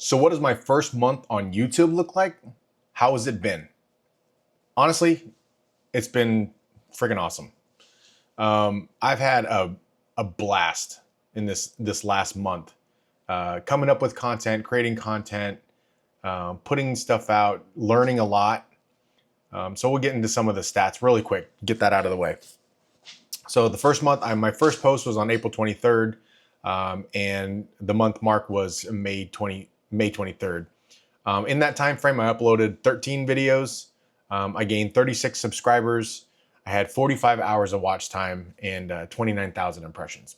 So what does my first month on YouTube look like? How has it been? Honestly, it's been freaking awesome. I've had a blast in this last month, coming up with content, creating content, putting stuff out, learning a lot. So we'll get into some of the stats really quick, get that out of the way. So the first month, my first post was on April 23rd, and the month mark was May 23rd. In that time frame, I uploaded 13 videos. I gained 36 subscribers. I had 45 hours of watch time and 29,000 impressions.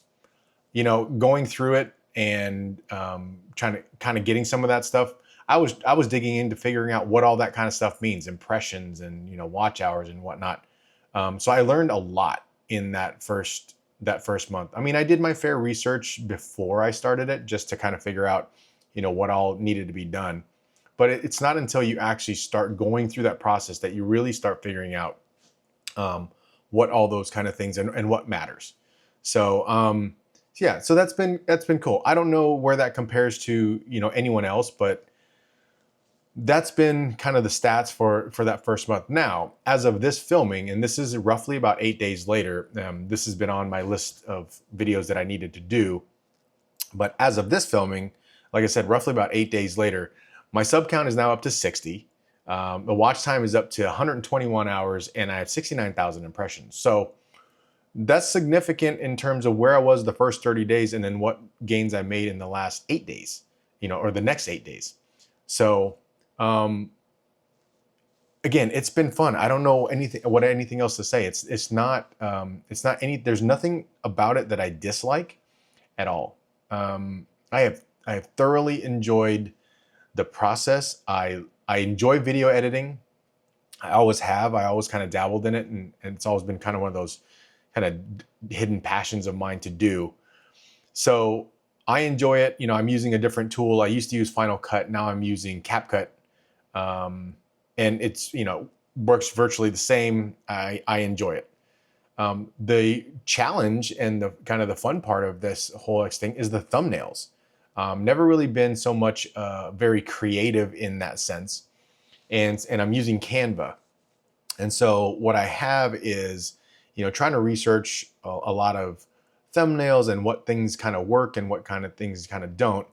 You know, going through it and trying to kind of getting some of that stuff, I was digging into figuring out what all that kind of stuff means, impressions and watch hours and whatnot. So I learned a lot in that first month. I mean, I did my fair research before I started it just to kind of figure out what all needed to be done. But it's not until you actually start going through that process that you really start figuring out what all those kind of things and what matters. So yeah, so that's been cool. I don't know where that compares to anyone else, but that's been kind of the stats for that first month. Now, as of this filming, and this is roughly about 8 days later, this has been on my list of videos that I needed to do. But as of this filming, like I said, roughly about 8 days later, my sub count is now up to 60. The watch time is up to 121 hours, and I have 69,000 impressions. So that's significant in terms of where I was the first 30 days and then what gains I made in the last 8 days, or the next 8 days. So again, it's been fun. I don't know anything else to say. It's not there's nothing about it that I dislike at all. I have thoroughly enjoyed the process. I enjoy video editing. I always have. I always kind of dabbled in it, and it's always been kind of one of those kind of hidden passions of mine to do. So I enjoy it. I'm using a different tool. I used to use Final Cut. Now I'm using CapCut. And it's, works virtually the same. I enjoy it. The challenge and the kind of the fun part of this whole thing is the thumbnails. Never really been so much very creative in that sense. And I'm using Canva. And so what I have is, trying to research a lot of thumbnails and what things kind of work and what kind of things kind of don't.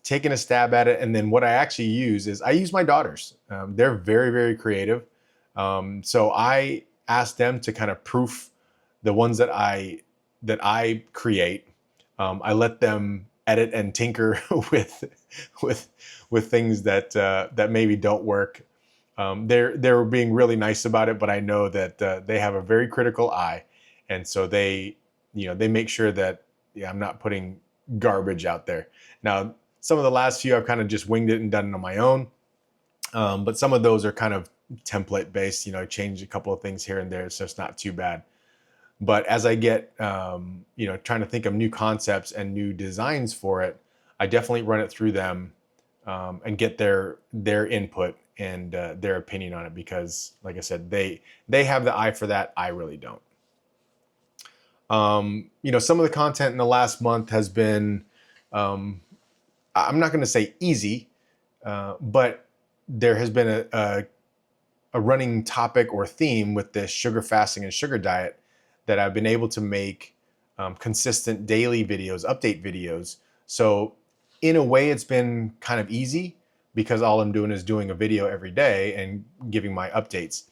Taking a stab at it. And then what I actually use is I use my daughters. They're very, very creative. So I asked them to kind of proof the ones that I create. I let them edit and tinker with things that maybe don't work. They're being really nice about it, but I know that they have a very critical eye, and so they make sure that I'm not putting garbage out there. Now, some of the last few I've kind of just winged it and done it on my own, but some of those are kind of template based. Change a couple of things here and there, so it's not too bad. But as I get, trying to think of new concepts and new designs for it, I definitely run it through them and get their input and their opinion on it, because, like I said, they have the eye for that. I really don't. Some of the content in the last month has been, I'm not going to say easy, but there has been a running topic or theme with this sugar fasting and sugar diet that I've been able to make consistent daily videos, update videos. So in a way, it's been kind of easy because all I'm doing is doing a video every day and giving my updates.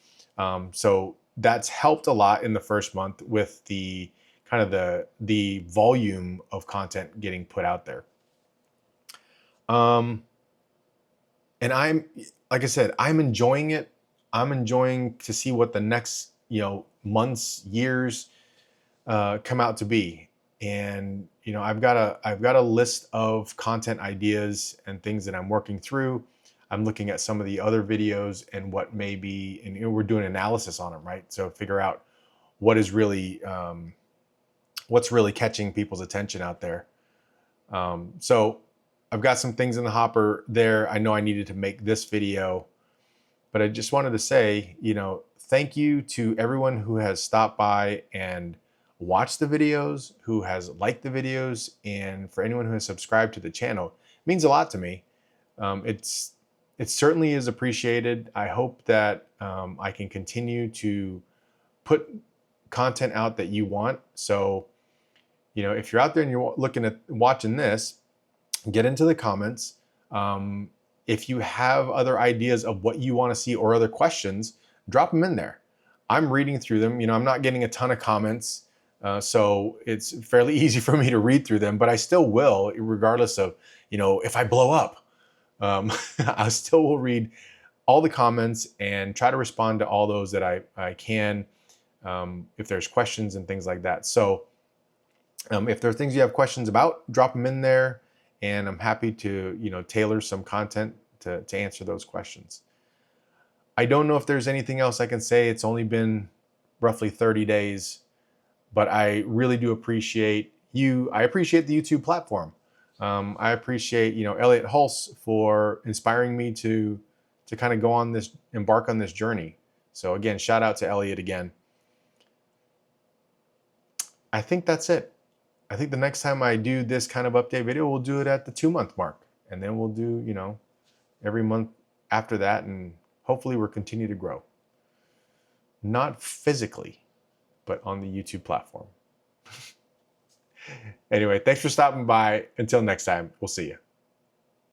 So that's helped a lot in the first month with the kind of the volume of content getting put out there. And like I said, I'm enjoying it. I'm enjoying to see what the next, months, years, come out to be. And, I've got a list of content ideas and things that I'm working through. I'm looking at some of the other videos and what may be, and we're doing analysis on them, right? So figure out what is really, what's really catching people's attention out there. So I've got some things in the hopper there. I know I needed to make this video, but I just wanted to say, thank you to everyone who has stopped by and watched the videos, who has liked the videos, and for anyone who has subscribed to the channel. means a lot to me. It certainly is appreciated. I hope that I can continue to put content out that you want. So, if you're out there and you're looking at watching this, get into the comments. If you have other ideas of what you want to see or other questions, drop them in there. I'm reading through them. I'm not getting a ton of comments, so it's fairly easy for me to read through them, but I still will, regardless of, if I blow up. I still will read all the comments and try to respond to all those that I can, if there's questions and things like that. So if there are things you have questions about, drop them in there, and I'm happy to tailor some content to answer those questions. I don't know if there's anything else I can say. It's only been roughly 30 days, but I really do appreciate you. I appreciate the YouTube platform. I appreciate Elliot Hulse for inspiring me to kind of embark on this journey. So again, shout out to Elliot again. I think that's it. I think the next time I do this kind of update video, we'll do it at the 2-month mark, and then we'll do every month after that, and hopefully we'll continue to grow. Not physically, but on the YouTube platform. Anyway, thanks for stopping by. Until next time, we'll see you.